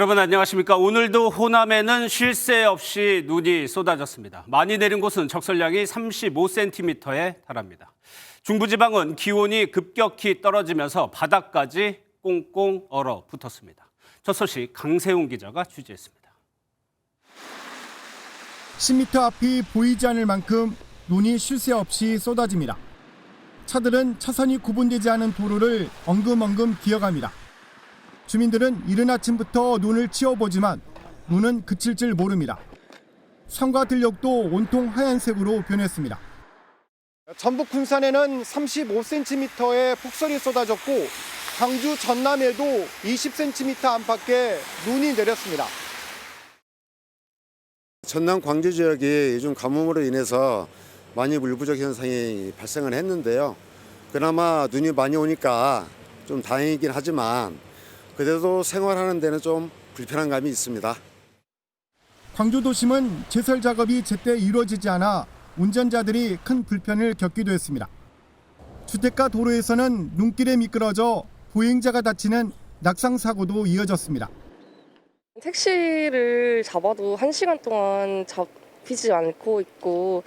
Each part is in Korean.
여러분 안녕하십니까. 오늘도 호남에는 쉴 새 없이 눈이 쏟아졌습니다. 많이 내린 곳은 적설량이 35cm에 달합니다. 중부지방은 기온이 급격히 떨어지면서 바닥까지 꽁꽁 얼어붙었습니다. 저 소식 강세훈 기자가 취재했습니다. 10m 앞이 보이지 않을 만큼 눈이 쉴 새 없이 쏟아집니다. 차들은 차선이 구분되지 않은 도로를 엉금엉금 기어갑니다. 주민들은 이른 아침부터 눈을 치워보지만 눈은 그칠 줄 모릅니다. 산과 들녘도 온통 하얀색으로 변했습니다. 전북 군산에는 35cm의 폭설이 쏟아졌고 광주 전남에도 20cm 안팎의 눈이 내렸습니다. 전남 광주 지역이 요즘 가뭄으로 인해서 많이 물 부족 현상이 발생을 했는데요. 그나마 눈이 많이 오니까 좀 다행이긴 하지만 그래도 생활하는 데는 좀 불편한 감이 있습니다. 광주 도심은 제설 작업이 제때 이루어지지 않아 운전자들이 큰 불편을 겪기도 했습니다. 주택가 도로에서는 눈길에 미끄러져 보행자가 다치는 낙상 사고도 이어졌습니다. 택시를 잡아도 1시간 동안 잡히지 않고 있고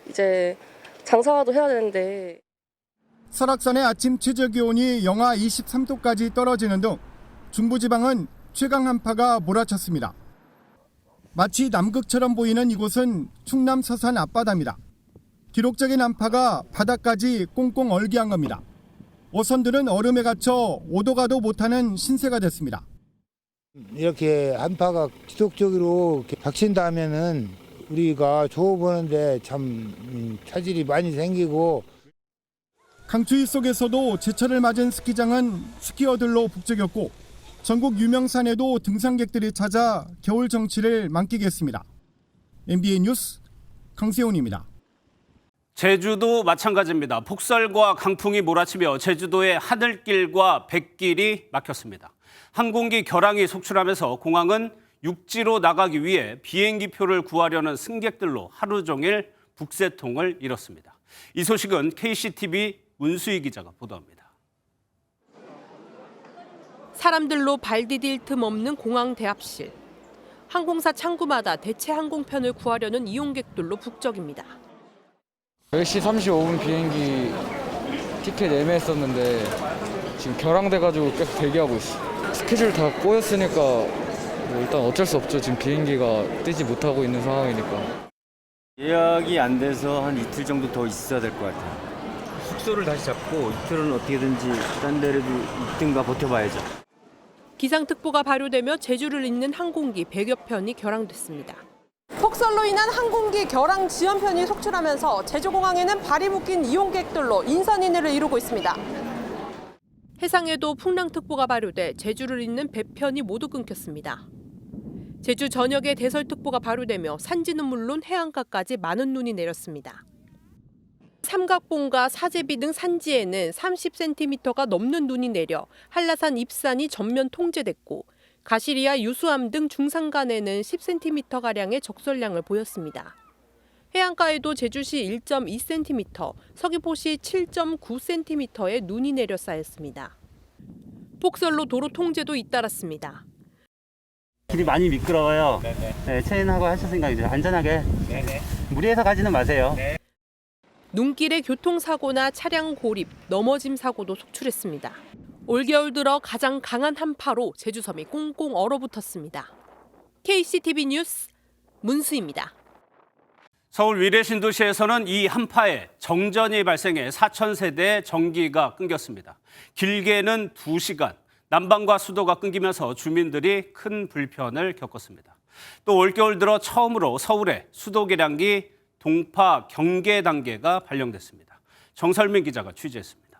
이제 장사도 해야 되는데. 설악산의 아침 최저 기온이 영하 23도까지 떨어지는 등 중부지방은 최강 한파가 몰아쳤습니다. 마치 남극처럼 보이는 이곳은 충남 서산 앞바다입니다. 기록적인 한파가 바다까지 꽁꽁 얼게 한 겁니다. 어선들은 얼음에 갇혀 오도 가도 못하는 신세가 됐습니다. 이렇게 한파가 지속적으로 박친다면은 우리가 조업 보는데 참 차질이 많이 생기고. 강추위 속에서도 제철을 맞은 스키장은 스키어들로 북적였고 전국 유명산에도 등산객들이 찾아 겨울 정취를 만끽했습니다. MBN 뉴스 강세훈입니다. 제주도 마찬가지입니다. 폭설과 강풍이 몰아치며 제주도의 하늘길과 뱃길이 막혔습니다. 항공기 결항이 속출하면서 공항은 육지로 나가기 위해 비행기표를 구하려는 승객들로 하루 종일 북새통을 이뤘습니다. 이 소식은 KCTV 문수희 기자가 보도합니다. 사람들로 발 디딜 틈 없는 공항 대합실. 항공사 창구마다 대체 항공편을 구하려는 이용객들로 북적입니다. 10시 35분 비행기 티켓 예매했었는데 지금 결항돼가지고 계속 대기하고 있어. 스케줄 다 꼬였으니까 일단 어쩔 수 없죠. 지금 비행기가 뜨지 못하고 있는 상황이니까. 예약이 안 돼서 한 이틀 정도 더 있어야 될 것 같아요. 숙소를 다시 잡고 이틀은 어떻게든지 딴 데라도 있든가 버텨봐야죠. 기상특보가 발효되며 제주를 잇는 항공기 100여 편이 결항됐습니다. 폭설로 인한 항공기 결항 지연편이 속출하면서 제주공항에는 발이 묶인 이용객들로 인산인해를 이루고 있습니다. 해상에도 풍랑특보가 발효돼 제주를 잇는 배편이 모두 끊겼습니다. 제주 전역에 대설특보가 발효되며 산지는 물론 해안가까지 많은 눈이 내렸습니다. 삼각봉과 사제비 등 산지에는 30cm가 넘는 눈이 내려 한라산 입산이 전면 통제됐고 가시리와 유수암 등 중산간에는 10cm가량의 적설량을 보였습니다. 해안가에도 제주시 1.2cm, 서귀포시 7.9cm의 눈이 내려 쌓였습니다. 폭설로 도로 통제도 잇따랐습니다. 길이 많이 미끄러워요. 네, 체인하고 하셨으니까 이제 안전하게 무리해서 가지는 마세요. 눈길에 교통사고나 차량 고립, 넘어짐 사고도 속출했습니다. 올겨울 들어 가장 강한 한파로 제주섬이 꽁꽁 얼어붙었습니다. KCTV 뉴스 문수입니다. 서울 위례신도시에서는 이 한파에 정전이 발생해 4,000세대의 전기가 끊겼습니다. 길게는 2시간, 난방과 수도가 끊기면서 주민들이 큰 불편을 겪었습니다. 또 올겨울 들어 처음으로 서울에 수도 계량기 동파 경계 단계가 발령됐습니다. 정설민 기자가 취재했습니다.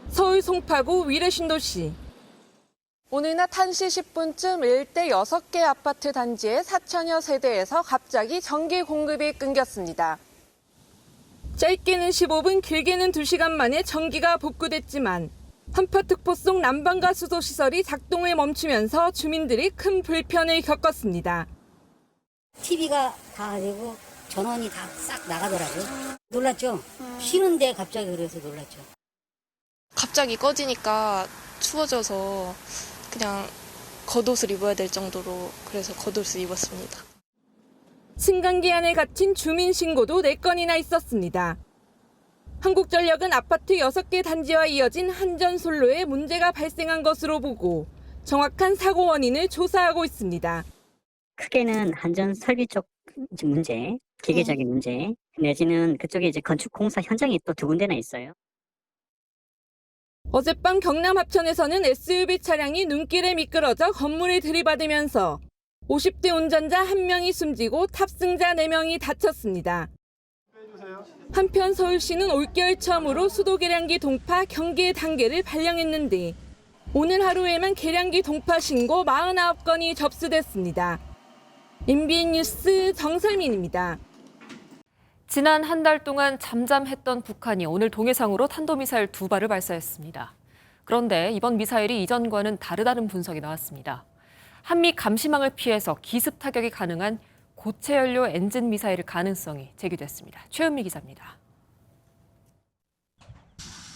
서울 송파구 위례신도시. 오늘 낮 1시 10분쯤 일대 6개 아파트 단지의 4천여 세대에서 갑자기 전기 공급이 끊겼습니다. 짧게는 15분, 길게는 2시간 만에 전기가 복구됐지만 한파특보 속 난방과 수도 시설이 작동을 멈추면서 주민들이 큰 불편을 겪었습니다. TV가 다 되고 전원이 다 싹 나가더라고요. 놀랐죠? 쉬는데 갑자기 그래서 놀랐죠. 갑자기 꺼지니까 추워져서 그냥 겉옷을 입어야 될 정도로 그래서 겉옷을 입었습니다. 승강기 안에 갇힌 주민 신고도 4건이나 있었습니다. 한국전력은 아파트 6개 단지와 이어진 한전솔로에 문제가 발생한 것으로 보고 정확한 사고 원인을 조사하고 있습니다. 크게는 한전 설비 쪽 문제, 기계적인 문제, 내지는 그쪽에 이제 건축 공사 현장이 또 2군데나 있어요. 어젯밤 경남 합천에서는 SUV 차량이 눈길에 미끄러져 건물을 들이받으면서 50대 운전자 1명이 숨지고 탑승자 4명이 다쳤습니다. 한편 서울시는 올겨울 처음으로 수도 계량기 동파 경계 단계를 발령했는데 오늘 하루에만 계량기 동파 신고 49건이 접수됐습니다. MBN 뉴스 정설민입니다. 지난 한 달 동안 잠잠했던 북한이 오늘 동해상으로 탄도미사일 2발을 발사했습니다. 그런데 이번 미사일이 이전과는 다르다는 분석이 나왔습니다. 한미 감시망을 피해서 기습 타격이 가능한 고체 연료 엔진 미사일일 가능성이 제기됐습니다. 최은미 기자입니다.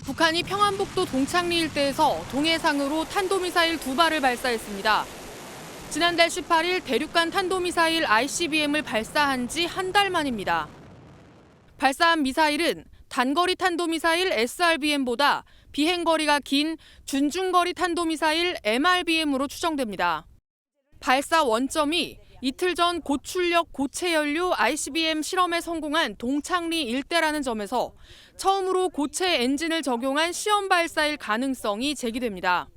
북한이 평안북도 동창리 일대에서 동해상으로 탄도미사일 2발을 발사했습니다. 지난달 18일 대륙간 탄도미사일 ICBM을 발사한 지 한 달 만입니다. 발사한 미사일은 단거리 탄도미사일 SRBM보다 비행거리가 긴 준중거리 탄도미사일 MRBM으로 추정됩니다. 발사 원점이 이틀 전 고출력 고체 연료 ICBM 실험에 성공한 동창리 일대라는 점에서 처음으로 고체 엔진을 적용한 시험 발사일 가능성이 제기됩니다.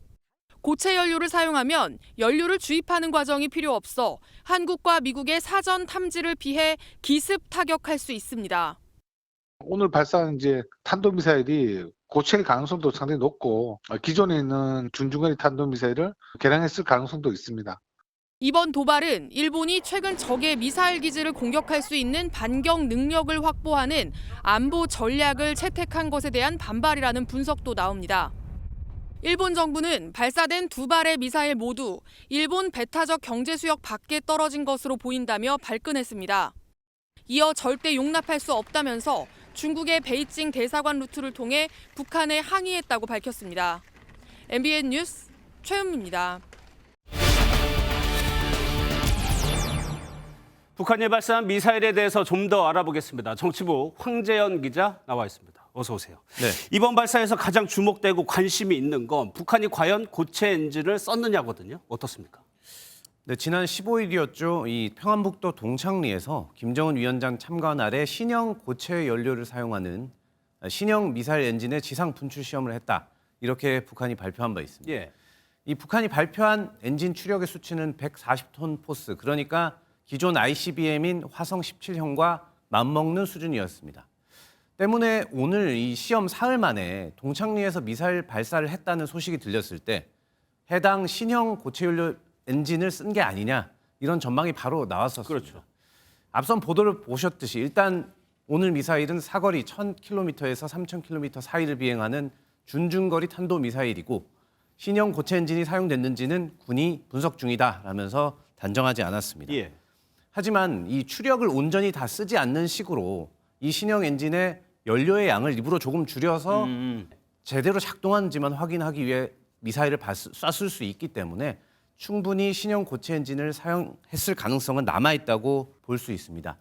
고체 연료를 사용하면 연료를 주입하는 과정이 필요 없어 한국과 미국의 사전 탐지를 피해 기습 타격할 수 있습니다. 오늘 발사한 이제 탄도미사일이 고체일 가능성도 상당히 높고 기존에 있는 준중거리 탄도미사일을 개량했을 가능성도 있습니다. 이번 도발은 일본이 최근 적의 미사일 기지를 공격할 수 있는 반경 능력을 확보하는 안보 전략을 채택한 것에 대한 반발이라는 분석도 나옵니다. 일본 정부는 발사된 2발의 미사일 모두 일본 배타적 경제 수역 밖에 떨어진 것으로 보인다며 발끈했습니다. 이어 절대 용납할 수 없다면서 중국의 베이징 대사관 루트를 통해 북한에 항의했다고 밝혔습니다. MBN 뉴스 최은미입니다. 북한이 발사한 미사일에 대해서 좀 더 알아보겠습니다. 정치부 황재현 기자 나와 있습니다. 어서 오세요. 네. 이번 발사에서 가장 주목되고 관심이 있는 건 북한이 과연 고체 엔진을 썼느냐거든요. 어떻습니까? 네, 지난 15일이었죠. 이 평안북도 동창리에서 김정은 위원장 참관 아래 신형 고체 연료를 사용하는 신형 미사일 엔진의 지상 분출 시험을 했다. 이렇게 북한이 발표한 바 있습니다. 예. 이 북한이 발표한 엔진 추력의 수치는 140톤 포스, 그러니까 기존 ICBM인 화성 17형과 맞먹는 수준이었습니다. 때문에 오늘 이 시험 사흘 만에 동창리에서 미사일 발사를 했다는 소식이 들렸을 때 해당 신형 고체 연료 엔진을 쓴 게 아니냐 이런 전망이 바로 나왔었습니다. 그렇죠. 앞선 보도를 보셨듯이 일단 오늘 미사일은 사거리 1000km에서 3000km 사이를 비행하는 준중거리 탄도 미사일이고 신형 고체 엔진이 사용됐는지는 군이 분석 중이다라면서 단정하지 않았습니다. 예. 하지만 이 추력을 온전히 다 쓰지 않는 식으로 이 신형 엔진의 연료의 양을 일부러 조금 줄여서 제대로 작동하는지만 확인하기 위해 미사일을 쐈을 수 있기 때문에 충분히 신형 고체 엔진을 사용했을 가능성은 남아있다고 볼 수 있습니다.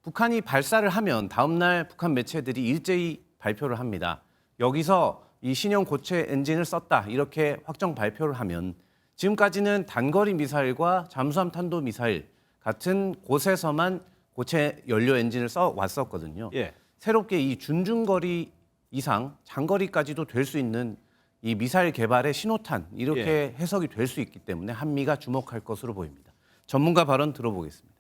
북한이 발사를 하면 다음 날 북한 매체들이 일제히 발표를 합니다. 여기서 이 신형 고체 엔진을 썼다 이렇게 확정 발표를 하면 지금까지는 단거리 미사일과 잠수함 탄도 미사일 같은 곳에서만 고체 연료 엔진을 써 왔었거든요. 예. 새롭게 이 준중거리 이상 장거리까지도 될 수 있는 이 미사일 개발의 신호탄 이렇게 해석이 될 수 있기 때문에 한미가 주목할 것으로 보입니다. 전문가 발언 들어보겠습니다.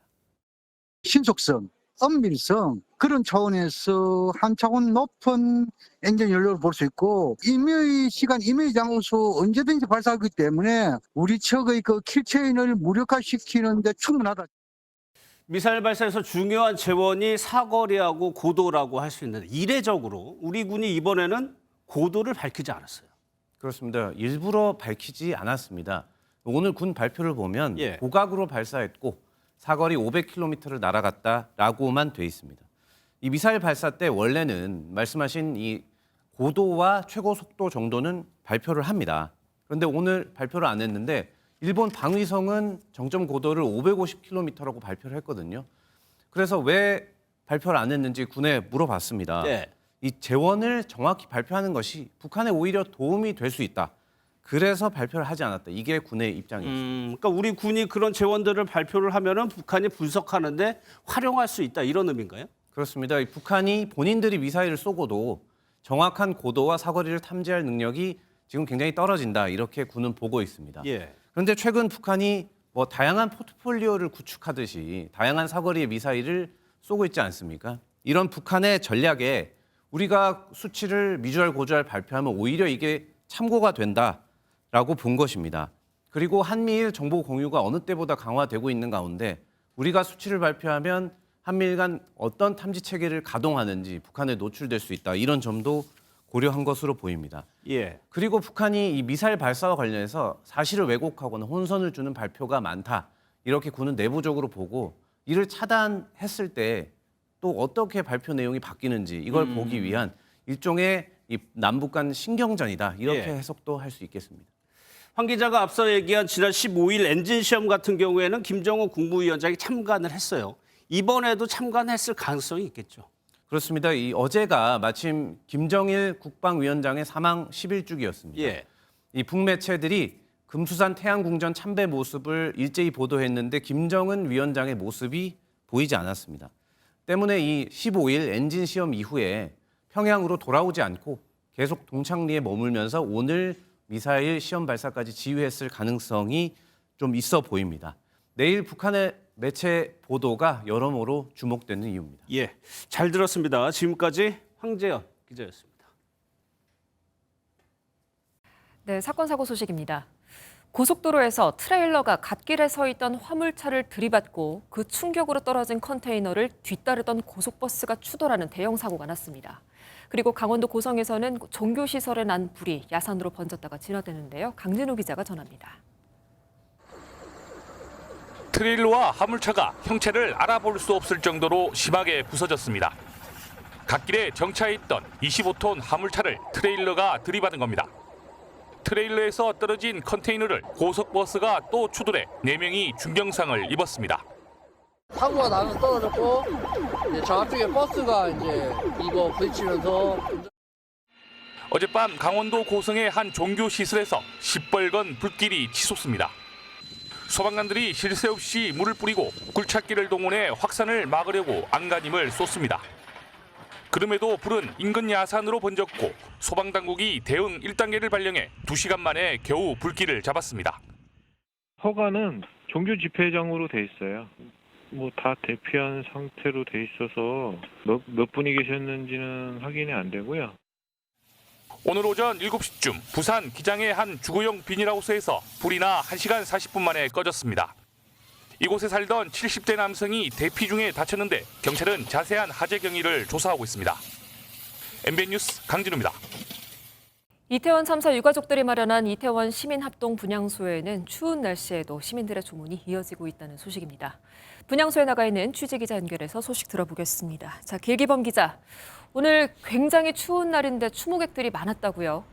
신속성, 엄밀성 그런 차원에서 한 차원 높은 엔진 연료를 볼 수 있고 임의 시간, 임의 장소 언제든지 발사하기 때문에 우리 측의 그 킬체인을 무력화시키는 데 충분하다. 미사일 발사에서 중요한 재원이 사거리하고 고도라고 할 수 있는데 이례적으로 우리 군이 이번에는 고도를 밝히지 않았어요. 그렇습니다. 일부러 밝히지 않았습니다. 오늘 군 발표를 보면 고각으로 발사했고 사거리 500km를 날아갔다라고만 돼 있습니다. 이 미사일 발사 때 원래는 말씀하신 이 고도와 최고 속도 정도는 발표를 합니다. 그런데 오늘 발표를 안 했는데 일본 방위성은 정점 고도를 550km라고 발표를 했거든요. 그래서 왜 발표를 안 했는지 군에 물어봤습니다. 네. 이 재원을 정확히 발표하는 것이 북한에 오히려 도움이 될 수 있다. 그래서 발표를 하지 않았다. 이게 군의 입장이었습니다. 그러니까 우리 군이 그런 재원들을 발표를 하면은 북한이 분석하는데 활용할 수 있다 이런 의미인가요? 그렇습니다. 이 북한이 본인들이 미사일을 쏘고도 정확한 고도와 사거리를 탐지할 능력이 지금 굉장히 떨어진다. 이렇게 군은 보고 있습니다. 예. 그런데 최근 북한이 뭐 다양한 포트폴리오를 구축하듯이 다양한 사거리의 미사일을 쏘고 있지 않습니까? 이런 북한의 전략에 우리가 수치를 미주알 고주알 발표하면 오히려 이게 참고가 된다라고 본 것입니다. 그리고 한미일 정보 공유가 어느 때보다 강화되고 있는 가운데 우리가 수치를 발표하면 한미일 간 어떤 탐지 체계를 가동하는지 북한에 노출될 수 있다. 이런 점도 고려한 것으로 보입니다. 예. 그리고 북한이 이 미사일 발사와 관련해서 사실을 왜곡하거나 혼선을 주는 발표가 많다. 이렇게 군은 내부적으로 보고 이를 차단했을 때 또 어떻게 발표 내용이 바뀌는지 이걸 보기 위한 일종의 이 남북 간 신경전이다. 이렇게 예. 해석도 할 수 있겠습니다. 황 기자가 앞서 얘기한 지난 15일 엔진 시험 같은 경우에는 김정은 국무위원장이 참관을 했어요. 이번에도 참관했을 가능성이 있겠죠. 그렇습니다. 이 어제가 마침 김정일 국방위원장의 사망 10일주기였습니다. 예. 이 북매체들이 금수산 태양궁전 참배 모습을 일제히 보도했는데 김정은 위원장의 모습이 보이지 않았습니다. 때문에 이 15일 엔진 시험 이후에 평양으로 돌아오지 않고 계속 동창리에 머물면서 오늘 미사일 시험 발사까지 지휘했을 가능성이 좀 있어 보입니다. 내일 북한의 매체 보도가 여러모로 주목되는 이유입니다. 예, 잘 들었습니다. 지금까지 황재현 기자였습니다. 네, 사건 사고 소식입니다. 고속도로에서 트레일러가 갓길에 서 있던 화물차를 들이받고 그 충격으로 떨어진 컨테이너를 뒤따르던 고속버스가 추돌하는 대형 사고가 났습니다. 그리고 강원도 고성에서는 종교시설에 난 불이 야산으로 번졌다가 진화되는데요. 강진우 기자가 전합니다. 트레일러와 화물차가 형체를 알아볼 수 없을 정도로 심하게 부서졌습니다. 갓길에 정차해 있던 25톤 화물차를 트레일러가 들이받은 겁니다. 트레일러에서 떨어진 컨테이너를 고속버스가 또 추돌해 4명이 중경상을 입었습니다. 사고가 나면서 떨어졌고 이제 저 앞쪽에 버스가 이제 이거 부딪히면서 어젯밤 강원도 고성의 한 종교 시설에서 시뻘건 불길이 치솟습니다. 소방관들이 쉴 새 없이 물을 뿌리고 굴착기를 동원해 확산을 막으려고 안간힘을 쏟습니다. 그럼에도 불은 인근 야산으로 번졌고 소방당국이 대응 1단계를 발령해 2시간 만에 겨우 불길을 잡았습니다. 허가는 종교 집회장으로 돼 있어요. 뭐 다 대피한 상태로 돼 있어서 몇 분이 계셨는지는 확인이 안 되고요. 오늘 오전 7시쯤 부산 기장의 한 주거용 비닐하우스에서 불이 나 1시간 40분 만에 꺼졌습니다. 이곳에 살던 70대 남성이 대피 중에 다쳤는데 경찰은 자세한 화재 경위를 조사하고 있습니다. MBN 뉴스 강진우입니다. 이태원 참사 유가족들이 마련한 이태원 시민합동 분향소에는 추운 날씨에도 시민들의 조문이 이어지고 있다는 소식입니다. 분향소에 나가 있는 취재기자 연결해서 소식 들어보겠습니다. 자, 길기범 기자, 오늘 굉장히 추운 날인데 추모객들이 많았다고요?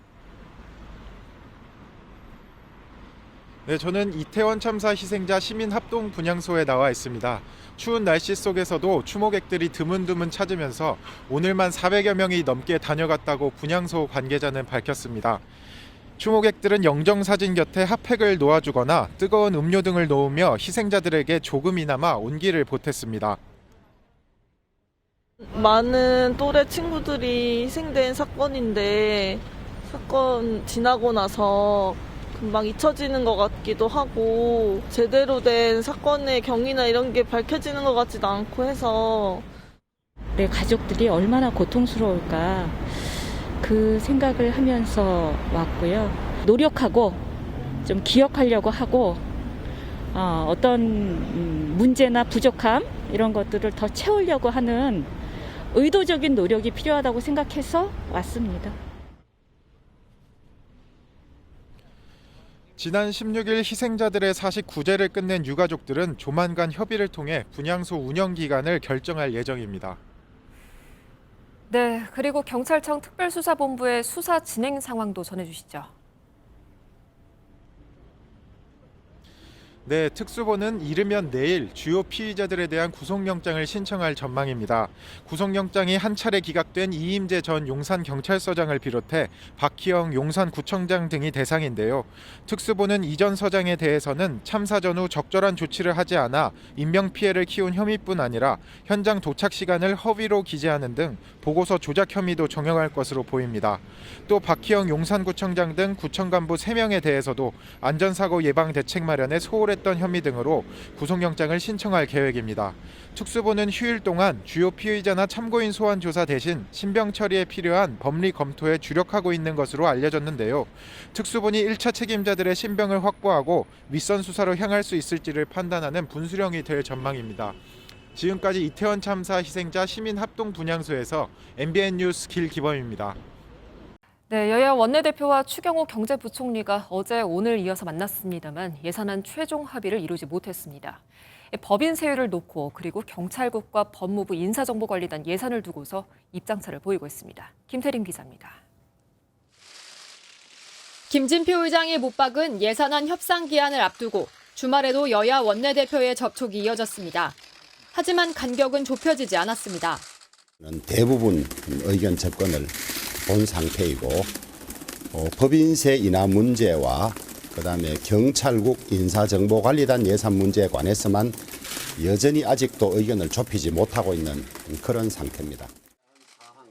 네, 저는 이태원 참사 희생자 시민합동 분향소에 나와 있습니다. 추운 날씨 속에서도 추모객들이 드문드문 찾으면서 오늘만 400여 명이 넘게 다녀갔다고 분향소 관계자는 밝혔습니다. 추모객들은 영정사진 곁에 핫팩을 놓아주거나 뜨거운 음료 등을 놓으며 희생자들에게 조금이나마 온기를 보탰습니다. 많은 또래 친구들이 희생된 사건인데 사건 지나고 나서 금방 잊혀지는 것 같기도 하고 제대로 된 사건의 경위나 이런 게 밝혀지는 것 같지도 않고 해서 내 가족들이 얼마나 고통스러울까 그 생각을 하면서 왔고요. 노력하고 좀 기억하려고 하고 어떤 문제나 부족함 이런 것들을 더 채우려고 하는 의도적인 노력이 필요하다고 생각해서 왔습니다. 지난 16일 희생자들의 사식 구제를 끝낸 유가족들은 조만간 협의를 통해 분향소 운영 기간을 결정할 예정입니다. 네, 그리고 경찰청 특별수사본부의 수사 진행 상황도 전해주시죠. 네, 특수본은 이르면 내일 주요 피의자들에 대한 구속영장을 신청할 전망입니다. 구속영장이 한 차례 기각된 이임재 전 용산경찰서장을 비롯해 박희영 용산구청장 등이 대상인데요. 특수본은 이전 서장에 대해서는 참사 전후 적절한 조치를 하지 않아 인명피해를 키운 혐의뿐 아니라 현장 도착 시간을 허위로 기재하는 등 보고서 조작 혐의도 적용할 것으로 보입니다. 또 박희영 용산구청장 등 구청 간부 3명에 대해서도 안전사고 예방 대책 마련에 소홀했던 혐의 등으로 구속영장을 신청할 계획입니다. 특수본은 휴일 동안 주요 피의자나 참고인 소환 조사 대신 신병 처리에 필요한 법리 검토에 주력하고 있는 것으로 알려졌는데요. 특수본이 1차 책임자들의 신병을 확보하고 윗선 수사로 향할 수 있을지를 판단하는 분수령이 될 전망입니다. 지금까지 이태원 참사 희생자 시민합동 분향소에서 MBN 뉴스 길기범입니다. 네, 여야 원내대표와 추경호 경제부총리가 어제 오늘 이어서 만났습니다만 예산안 최종 합의를 이루지 못했습니다. 법인 세율을 놓고 그리고 경찰국과 법무부 인사정보관리단 예산을 두고서 입장차를 보이고 있습니다. 김태림 기자입니다. 김진표 의장이 못 박은 예산안 협상 기한을 앞두고 주말에도 여야 원내대표의 접촉이 이어졌습니다. 하지만 간격은 좁혀지지 않았습니다. 대부분 의견 접근을 본 상태이고 법인세 인하 문제와 그다음에 경찰국 인사정보관리단 예산 문제에 관해서만 여전히 아직도 의견을 좁히지 못하고 있는 그런 상태입니다.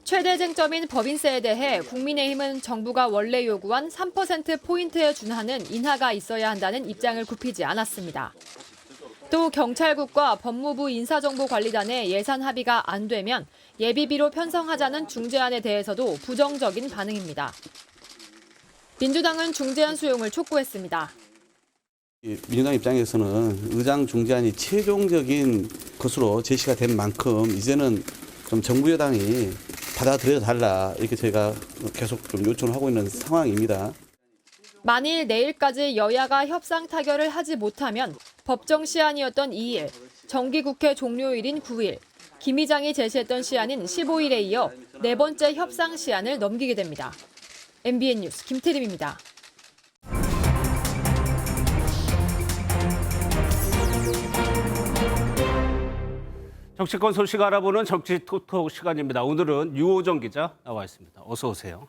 최대 쟁점인 법인세에 대해 국민의힘은 정부가 원래 요구한 3%포인트에 준하는 인하가 있어야 한다는 입장을 굽히지 않았습니다. 또 경찰국과 법무부 인사정보관리단의 예산 합의가 안 되면 예비비로 편성하자는 중재안에 대해서도 부정적인 반응입니다. 민주당은 중재안 수용을 촉구했습니다. 민주당 입장에서는 의장 중재안이 최종적인 것으로 제시가 된 만큼 이제는 좀 정부 여당이 받아들여 달라 이렇게 저희가 계속 좀 요청을 하고 있는 상황입니다. 만일 내일까지 여야가 협상 타결을 하지 못하면 법정 시한이었던 2일, 정기국회 종료일인 9일, 김 의장이 제시했던 시한인 15일에 이어 네 번째 협상 시한을 넘기게 됩니다. MBN 뉴스 김태림입니다. 정치권 소식 알아보는 정치톡톡 시간입니다. 오늘은 유호정 기자 나와 있습니다. 어서 오세요.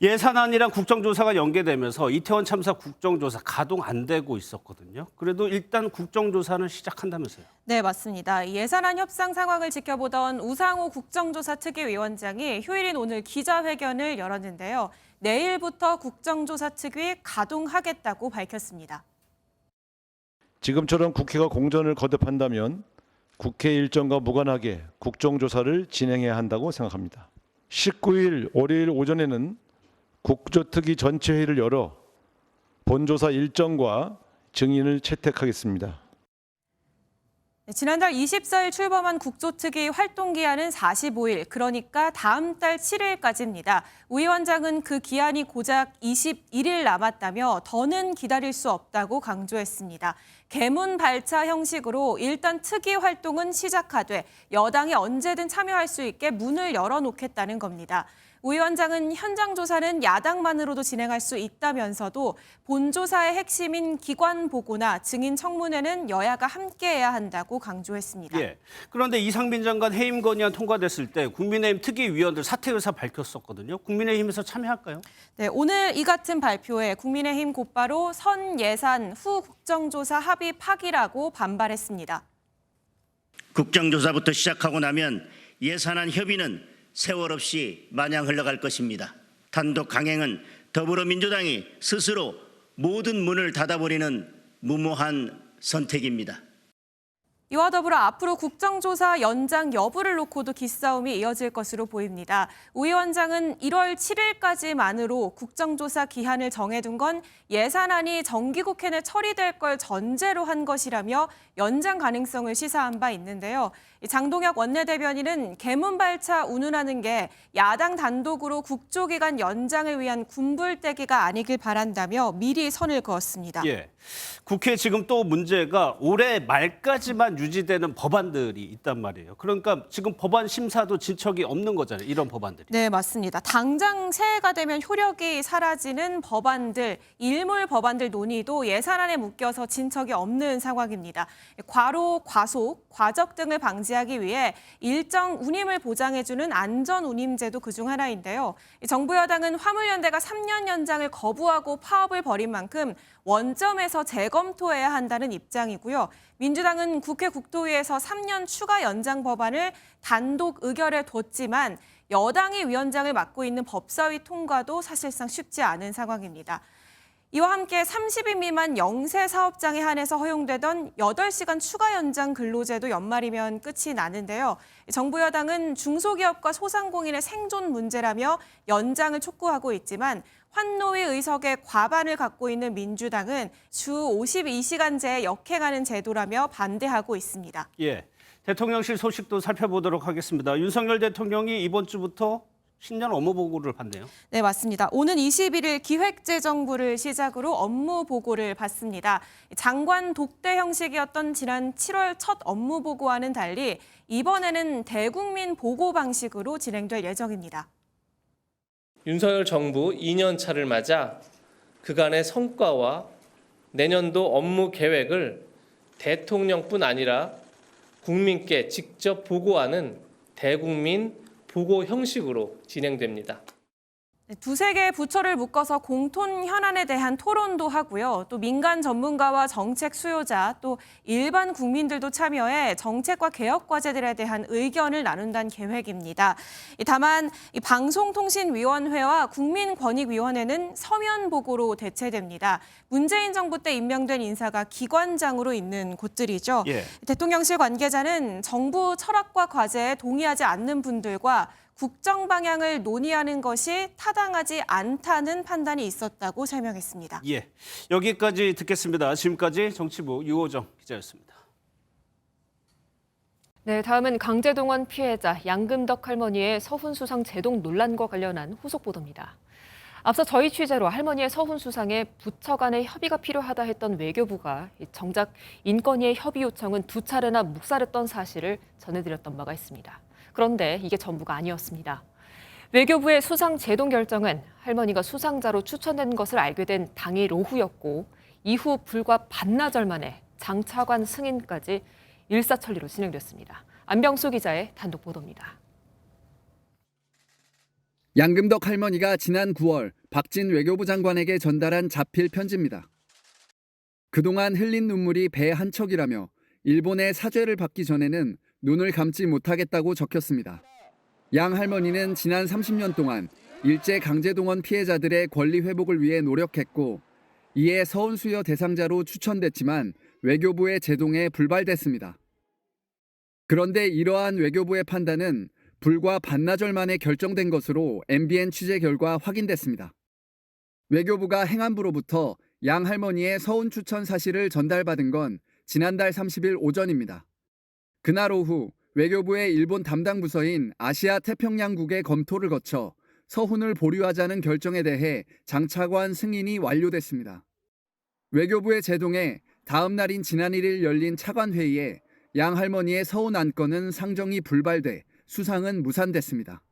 예산안이랑 국정조사가 연계되면서 이태원 참사 국정조사 가동 안 되고 있었거든요. 그래도 일단 국정조사는 시작한다면서요. 네, 맞습니다. 예산안 협상 상황을 지켜보던 우상호 국정조사 특위위원장이 휴일인 오늘 기자회견을 열었는데요. 내일부터 국정조사 특위 가동하겠다고 밝혔습니다. 지금처럼 국회가 공전을 거듭한다면 국회 일정과 무관하게 국정조사를 진행해야 한다고 생각합니다. 19일 월요일 오전에는 국조특위 전체 회의를 열어 본조사 일정과 증인을 채택하겠습니다. 지난달 24일 출범한 국조특위 활동 기한은 45일, 그러니까 다음 달 7일까지입니다. 우 위원장은 그 기한이 고작 21일 남았다며 더는 기다릴 수 없다고 강조했습니다. 개문 발차 형식으로 일단 특위 활동은 시작하되 여당이 언제든 참여할 수 있게 문을 열어놓겠다는 겁니다. 우 위원장은 현장 조사는 야당만으로도 진행할 수 있다면서도 본조사의 핵심인 기관 보고나 증인 청문회는 여야가 함께해야 한다고 강조했습니다. 그런데 이상민 장관 해임 건의안 통과됐을 때 국민의힘 특위위원들 사퇴 의사 밝혔었거든요. 국민의힘에서 참여할까요? 네, 오늘 이 같은 발표에 국민의힘 곧바로 선 예산 후 국정조사 합의 파기라고 반발했습니다. 국정조사부터 시작하고 나면 예산안 협의는 세월 없이 마냥 흘러갈 것입니다. 단독 강행은 더불어민주당이 스스로 모든 문을 닫아버리는 무모한 선택입니다. 이와 더불어 앞으로 국정조사 연장 여부를 놓고도 기싸움이 이어질 것으로 보입니다. 우 위원장은 1월 7일까지만으로 국정조사 기한을 정해둔 건 예산안이 정기국회 내 처리될 걸 전제로 한 것이라며 연장 가능성을 시사한 바 있는데요. 장동혁 원내대변인은 개문발차 운운하는 게 야당 단독으로 국조기간 연장을 위한 군불대기가 아니길 바란다며 미리 선을 그었습니다. 국회 지금 또 문제가 올해 말까지만 유지되는 법안들이 있단 말이에요. 그러니까 지금 법안 심사도 진척이 없는 거잖아요. 이런 법안들이. 네, 맞습니다. 당장 새해가 되면 효력이 사라지는 법안들, 일몰 법안들 논의도 예산안에 묶여서 진척이 없는 상황입니다. 과로, 과속, 과적 등을 방지하기 위해 일정 운임을 보장해주는 안전운임제도 그중 하나인데요. 정부 여당은 화물연대가 3년 연장을 거부하고 파업을 벌인 만큼 원점에서 재검토해야 한다는 입장이고요. 민주당은 국회 국토위에서 3년 추가 연장 법안을 단독 의결에 뒀지만 여당이 위원장을 맡고 있는 법사위 통과도 사실상 쉽지 않은 상황입니다. 이와 함께 30인 미만 영세 사업장에 한해서 허용되던 8시간 추가 연장 근로제도 연말이면 끝이 나는데요. 정부 여당은 중소기업과 소상공인의 생존 문제라며 연장을 촉구하고 있지만 환노위 의석의 과반을 갖고 있는 민주당은 주 52시간제에 역행하는 제도라며 반대하고 있습니다. 예, 대통령실 소식도 살펴보도록 하겠습니다. 윤석열 대통령이 이번 주부터 신년 업무 보고를 받네요. 네, 맞습니다. 오는 21일 기획재정부를 시작으로 업무 보고를 받습니다. 장관 독대 형식이었던 지난 7월 첫 업무 보고와는 달리 이번에는 대국민 보고 방식으로 진행될 예정입니다. 윤석열 정부 2년 차를 맞아 그간의 성과와 내년도 업무 계획을 대통령뿐 아니라 국민께 직접 보고하는 대국민 보고 형식으로 진행됩니다. 두세 개의 부처를 묶어서 공통 현안에 대한 토론도 하고요. 또 민간 전문가와 정책 수요자, 또 일반 국민들도 참여해 정책과 개혁 과제들에 대한 의견을 나눈다는 계획입니다. 다만 이 방송통신위원회와 국민권익위원회는 서면 보고로 대체됩니다. 문재인 정부 때 임명된 인사가 기관장으로 있는 곳들이죠. 예. 대통령실 관계자는 정부 철학과 과제에 동의하지 않는 분들과 국정 방향을 논의하는 것이 타당하지 않다는 판단이 있었다고 설명했습니다. 예, 여기까지 듣겠습니다. 지금까지 정치부 유호정 기자였습니다. 네, 다음은 강제동원 피해자 양금덕 할머니의 서훈 수상 제동 논란과 관련한 후속 보도입니다. 앞서 저희 취재로 할머니의 서훈 수상에 부처 간의 협의가 필요하다 했던 외교부가 정작 인권위의 협의 요청은 2차례나 묵살했던 사실을 전해드렸던 바가 있습니다. 그런데 이게 전부가 아니었습니다. 외교부의 수상 제동 결정은 할머니가 수상자로 추천된 것을 알게 된 당일 오후였고 이후 불과 반나절 만에 장차관 승인까지 일사천리로 진행됐습니다. 안병수 기자의 단독 보도입니다. 양금덕 할머니가 지난 9월 박진 외교부 장관에게 전달한 자필 편지입니다. 그동안 흘린 눈물이 배 한 척이라며 일본의 사죄를 받기 전에는 눈을 감지 못하겠다고 적혔습니다. 양 할머니는 지난 30년 동안 일제 강제동원 피해자들의 권리 회복을 위해 노력했고 이에 서훈 수여 대상자로 추천됐지만 외교부의 제동에 불발됐습니다. 그런데 이러한 외교부의 판단은 불과 반나절 만에 결정된 것으로 MBN 취재 결과 확인됐습니다. 외교부가 행안부로부터 양 할머니의 서훈 추천 사실을 전달받은 건 지난달 30일 오전입니다. 그날 오후 외교부의 일본 담당 부서인 아시아 태평양국의 검토를 거쳐 서훈을 보류하자는 결정에 대해 장차관 승인이 완료됐습니다. 외교부의 제동에 다음 날인 지난 1일 열린 차관회의에 양 할머니의 서훈 안건은 상정이 불발돼 수상은 무산됐습니다.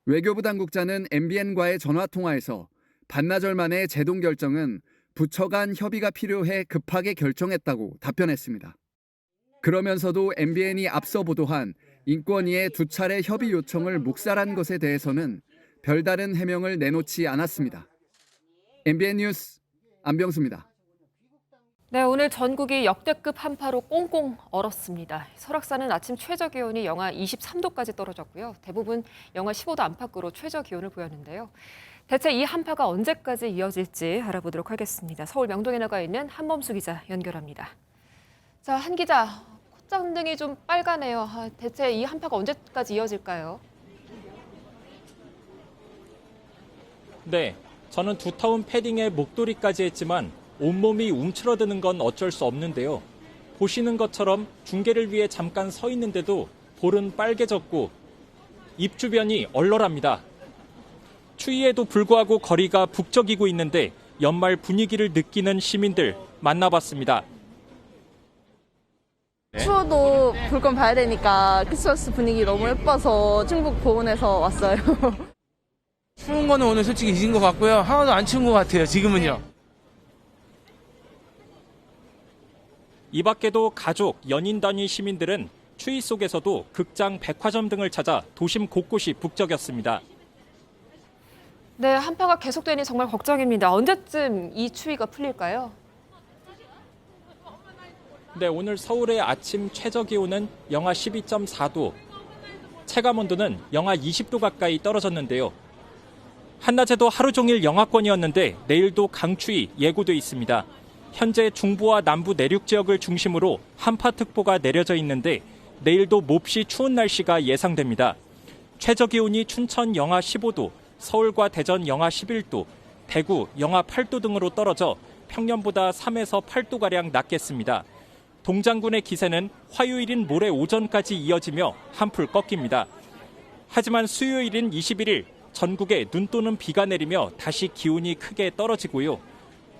외교부 당국자는 MBN과의 전화통화에서 반나절 만에 제동 결정은 부처 간 협의가 필요해 급하게 결정했다고 답변했습니다. 그러면서도 MBN이 앞서 보도한 인권위의 2차례 협의 요청을 묵살한 것에 대해서는 별다른 해명을 내놓지 않았습니다. MBN 뉴스 안병수입니다. 네, 오늘 전국이 역대급 한파로 꽁꽁 얼었습니다. 설악산은 아침 최저 기온이 영하 23도까지 떨어졌고요. 대부분 영하 15도 안팎으로 최저 기온을 보였는데요. 대체 이 한파가 언제까지 이어질지 알아보도록 하겠습니다. 서울 명동에 나가 있는 한범수 기자 연결합니다. 자, 한 기자, 콧잔등이 좀 빨가네요. 대체 이 한파가 언제까지 이어질까요? 네, 저는 두터운 패딩에 목도리까지 했지만 온몸이 움츠러드는 건 어쩔 수 없는데요. 보시는 것처럼 중계를 위해 잠깐 서 있는데도 볼은 빨개졌고 입 주변이 얼얼합니다. 추위에도 불구하고 거리가 북적이고 있는데 연말 분위기를 느끼는 시민들 만나봤습니다. 추워도 볼 건 봐야 되니까 크리스마스 분위기 너무 예뻐서 충북 보은에서 왔어요. 추운 거는 오늘 솔직히 잊은 것 같고요. 하나도 안 추운 것 같아요, 지금은요. 이 밖에도 가족, 연인 단위 시민들은 추위 속에서도 극장, 백화점 등을 찾아 도심 곳곳이 북적였습니다. 네, 한파가 계속되니 정말 걱정입니다. 언제쯤 이 추위가 풀릴까요? 네, 오늘 서울의 아침 최저 기온은 영하 12.4도, 체감온도는 영하 20도 가까이 떨어졌는데요. 한낮에도 하루 종일 영하권이었는데 내일도 강추위 예고돼 있습니다. 현재 중부와 남부 내륙 지역을 중심으로 한파특보가 내려져 있는데 내일도 몹시 추운 날씨가 예상됩니다. 최저 기온이 춘천 영하 15도, 서울과 대전 영하 11도, 대구 영하 8도 등으로 떨어져 평년보다 3에서 8도가량 낮겠습니다. 동장군의 기세는 화요일인 모레 오전까지 이어지며 한풀 꺾입니다. 하지만 수요일인 21일 전국에 눈 또는 비가 내리며 다시 기온이 크게 떨어지고요.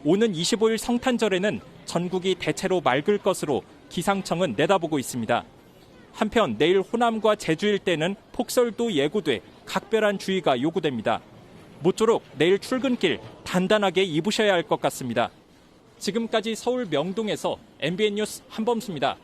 오는 25일 성탄절에는 전국이 대체로 맑을 것으로 기상청은 내다보고 있습니다. 한편 내일 호남과 제주 일대는 폭설도 예고돼 각별한 주의가 요구됩니다. 모쪼록 내일 출근길 단단하게 입으셔야 할 것 같습니다. 지금까지 서울 명동에서 MBN 뉴스 한범수입니다.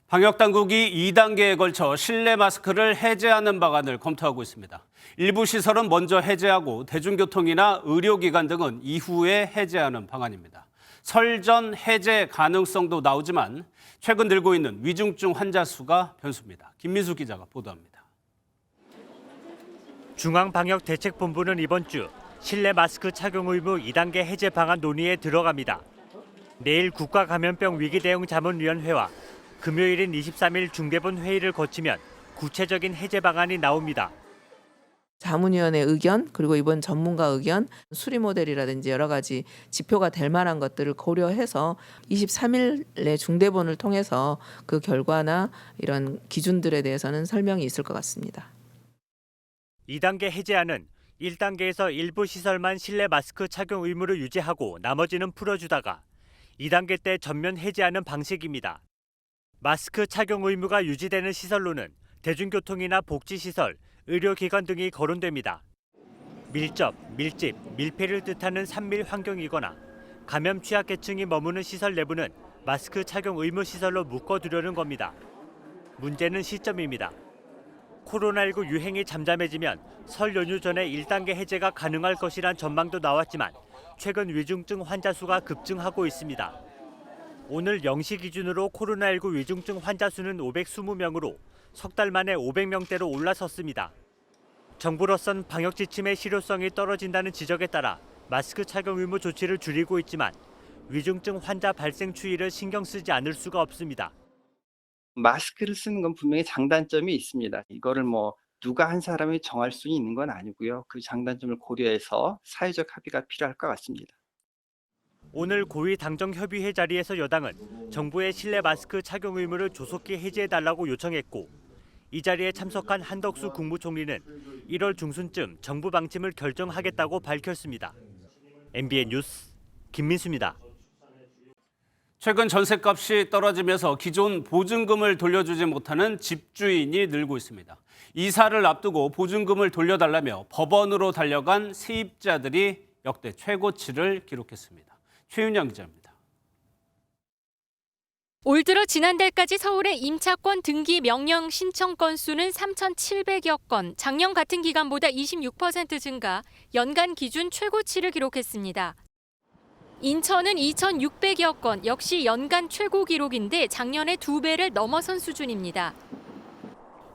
방역당국이 2단계에 걸쳐 실내 마스크를 해제하는 방안을 검토하고 있습니다. 일부 시설은 먼저 해제하고 대중교통이나 의료기관 등은 이후에 해제하는 방안입니다. 설 전 해제 가능성도 나오지만 최근 늘고 있는 위중증 환자 수가 변수입니다. 김민수 기자가 보도합니다. 중앙방역대책본부는 이번 주 실내 마스크 착용 의무 2단계 해제 방안 논의에 들어갑니다. 내일 국가감염병 위기대응자문위원회와 금요일인 23일 중대본 회의를 거치면 구체적인 해제 방안이 나옵니다. 자문위원회 의견 그리고 이번 전문가 의견, 수리 모델이라든지 여러 가지 지표가 될 만한 것들을 고려해서 23일에 중대본을 통해서 그 결과나 이런 기준들에 대해서는 설명이 있을 것 같습니다. 2단계 해제안은 1단계에서 일부 시설만 실내 마스크 착용 의무를 유지하고 나머지는 풀어주다가 2단계 때 전면 해제하는 방식입니다. 마스크 착용 의무가 유지되는 시설로는 대중교통이나 복지시설, 의료기관 등이 거론됩니다. 밀접, 밀집, 밀폐를 뜻하는 산밀 환경이거나 감염 취약계층이 머무는 시설 내부는 마스크 착용 의무 시설로 묶어두려는 겁니다. 문제는 시점입니다. 코로나19 유행이 잠잠해지면 설 연휴 전에 1단계 해제가 가능할 것이란 전망도 나왔지만 최근 위중증 환자 수가 급증하고 있습니다. 오늘 0시 기준으로 코로나19 위중증 환자 수는 520명으로 석 달 만에 500명대로 올라섰습니다. 정부로선 방역 지침의 실효성이 떨어진다는 지적에 따라 마스크 착용 의무 조치를 줄이고 있지만 위중증 환자 발생 추이를 신경 쓰지 않을 수가 없습니다. 마스크를 쓰는 건 분명히 장단점이 있습니다. 이거를 누가 한 사람이 정할 수 있는 건 아니고요. 그 장단점을 고려해서 사회적 합의가 필요할 것 같습니다. 오늘 고위 당정협의회 자리에서 여당은 정부의 실내 마스크 착용 의무를 조속히 해제해달라고 요청했고 이 자리에 참석한 한덕수 국무총리는 1월 중순쯤 정부 방침을 결정하겠다고 밝혔습니다. MBN 뉴스 김민수입니다. 최근 전셋값이 떨어지면서 기존 보증금을 돌려주지 못하는 집주인이 늘고 있습니다. 이사를 앞두고 보증금을 돌려달라며 법원으로 달려간 세입자들이 역대 최고치를 기록했습니다. 최윤영 기자입니다. 올 들어 지난달까지 서울의 임차권 등기 명령 신청 건수는 3,700여 건, 작년 같은 기간보다 26% 증가, 연간 기준 최고치를 기록했습니다. 인천은 2,600여 건, 역시 연간 최고 기록인데 작년의 2배를 넘어선 수준입니다.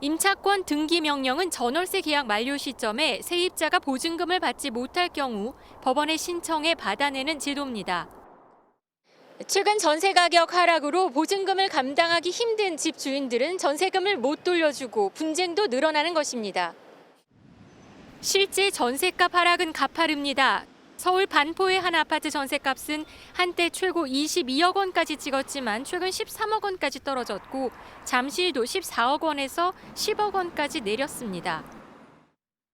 임차권 등기 명령은 전월세 계약 만료 시점에 세입자가 보증금을 받지 못할 경우 법원에 신청해 받아내는 제도입니다. 최근 전세 가격 하락으로 보증금을 감당하기 힘든 집 주인들은 전세금을 못 돌려주고 분쟁도 늘어나는 것입니다. 실제 전세값 하락은 가파릅니다. 서울 반포의 한 아파트 전세값은 한때 최고 22억 원까지 찍었지만 최근 13억 원까지 떨어졌고 잠실도 14억 원에서 10억 원까지 내렸습니다.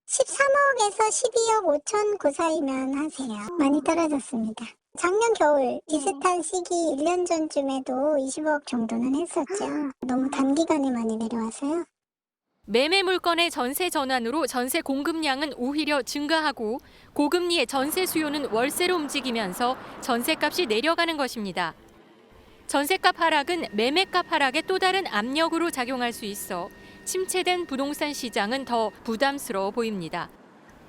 13억에서 12억 5천 그 사이면 하세요. 많이 떨어졌습니다. 작년 겨울 비슷한 시기 1년 전쯤에도 20억 정도는 했었죠. 너무 단기간에 많이 내려와서요. 매매 물건의 전세 전환으로 전세 공급량은 오히려 증가하고 고금리의 전세 수요는 월세로 움직이면서 전세값이 내려가는 것입니다. 전세값 하락은 매매값 하락에 또 다른 압력으로 작용할 수 있어 침체된 부동산 시장은 더 부담스러워 보입니다.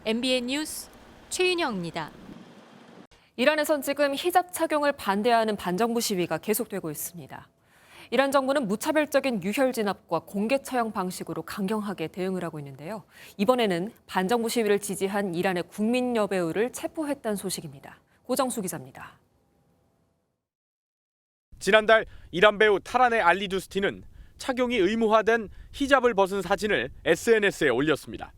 MBN 뉴스 최윤영입니다. 이란에선 지금 히잡 착용을 반대하는 반정부 시위가 계속되고 있습니다. 이란 정부는 무차별적인 유혈 진압과 공개 처형 방식으로 강경하게 대응을 하고 있는데요. 이번에는 반정부 시위를 지지한 이란의 국민 여배우를 체포했다는 소식입니다. 고정수 기자입니다. 지난달 이란 배우 타란의 알리두스티는 착용이 의무화된 히잡을 벗은 사진을 SNS에 올렸습니다.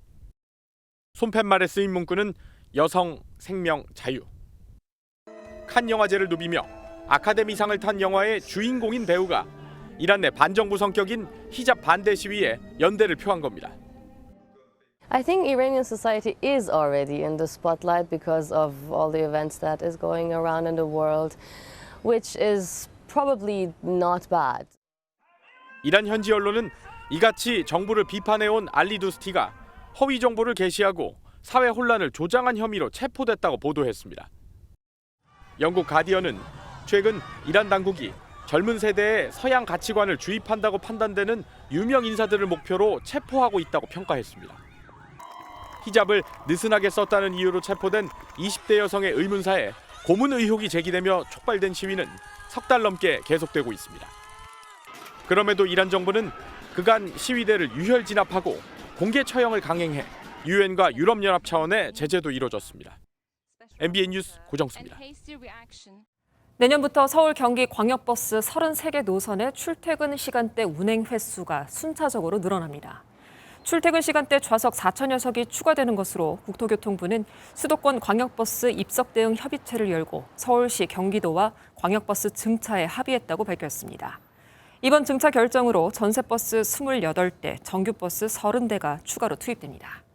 손팻말에 쓰인 문구는 여성, 생명, 자유. 칸 영화제를 누비며 아카데미상을 탄 영화의 주인공인 배우가 이란 내 반정부 성격인 히잡 반대 시위에 연대를 표한 겁니다. I think Iranian society is already in the spotlight because of all the events that is going around in the world, which is probably not bad. 이란 현지 언론은 이같이 정부를 비판해온 알리두스티가 허위 정보를 게시하고 사회 혼란을 조장한 혐의로 체포됐다고 보도했습니다. 영국 가디언은 최근 이란 당국이 젊은 세대의 서양 가치관을 주입한다고 판단되는 유명 인사들을 목표로 체포하고 있다고 평가했습니다. 히잡을 느슨하게 썼다는 이유로 체포된 20대 여성의 의문사에 고문 의혹이 제기되며 촉발된 시위는 석 달 넘게 계속되고 있습니다. 그럼에도 이란 정부는 그간 시위대를 유혈 진압하고 공개 처형을 강행해 유엔과 유럽연합 차원의 제재도 이뤄졌습니다. MBN 뉴스 고정수입니다. 내년부터 서울 경기 광역버스 33개 노선의 출퇴근 시간대 운행 횟수가 순차적으로 늘어납니다. 출퇴근 시간대 좌석 4천여 석이 추가되는 것으로 국토교통부는 수도권 광역버스 입석 대응 협의체를 열고 서울시, 경기도와 광역버스 증차에 합의했다고 밝혔습니다. 이번 증차 결정으로 전세버스 28대, 정규버스 30대가 추가로 투입됩니다.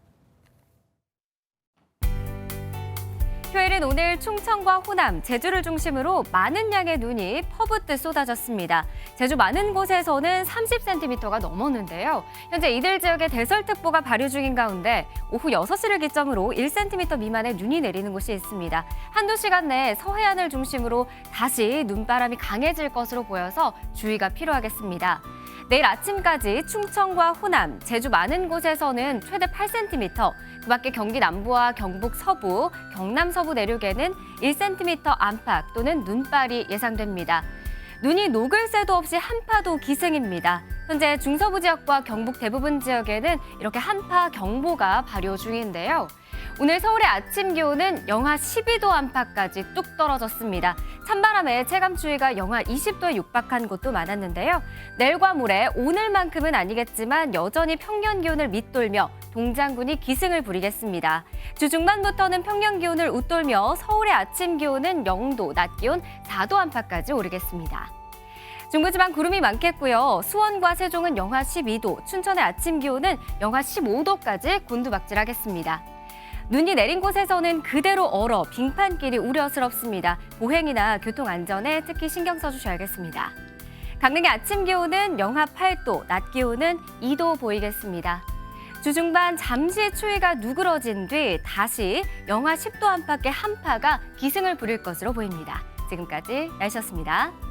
휴일인 오늘 충청과 호남, 제주를 중심으로 많은 양의 눈이 퍼붓듯 쏟아졌습니다. 제주 많은 곳에서는 30cm가 넘었는데요. 현재 이들 지역에 대설특보가 발효 중인 가운데 오후 6시를 기점으로 1cm 미만의 눈이 내리는 곳이 있습니다. 한두 시간 내에 서해안을 중심으로 다시 눈바람이 강해질 것으로 보여서 주의가 필요하겠습니다. 내일 아침까지 충청과 호남, 제주 많은 곳에서는 최대 8cm, 그밖에 경기 남부와 경북 서부, 경남 서부 내륙에는 1cm 안팎 또는 눈발이 예상됩니다. 눈이 녹을 새도 없이 한파도 기승입니다. 현재 중서부 지역과 경북 대부분 지역에는 이렇게 한파 경보가 발효 중인데요. 오늘 서울의 아침 기온은 영하 12도 안팎까지 뚝 떨어졌습니다. 찬바람에 체감추위가 영하 20도에 육박한 곳도 많았는데요. 내일과 모레 오늘만큼은 아니겠지만 여전히 평년 기온을 밑돌며 동장군이 기승을 부리겠습니다. 주 중반부터는 평년 기온을 웃돌며 서울의 아침 기온은 0도, 낮 기온 4도 안팎까지 오르겠습니다. 중부지방 구름이 많겠고요. 수원과 세종은 영하 12도, 춘천의 아침 기온은 영하 15도까지 곤두박질하겠습니다. 눈이 내린 곳에서는 그대로 얼어 빙판길이 우려스럽습니다. 보행이나 교통안전에 특히 신경 써주셔야겠습니다. 강릉의 아침 기온은 영하 8도, 낮 기온은 2도 보이겠습니다. 주중반 잠시 추위가 누그러진 뒤 다시 영하 10도 안팎의 한파가 기승을 부릴 것으로 보입니다. 지금까지 날씨였습니다.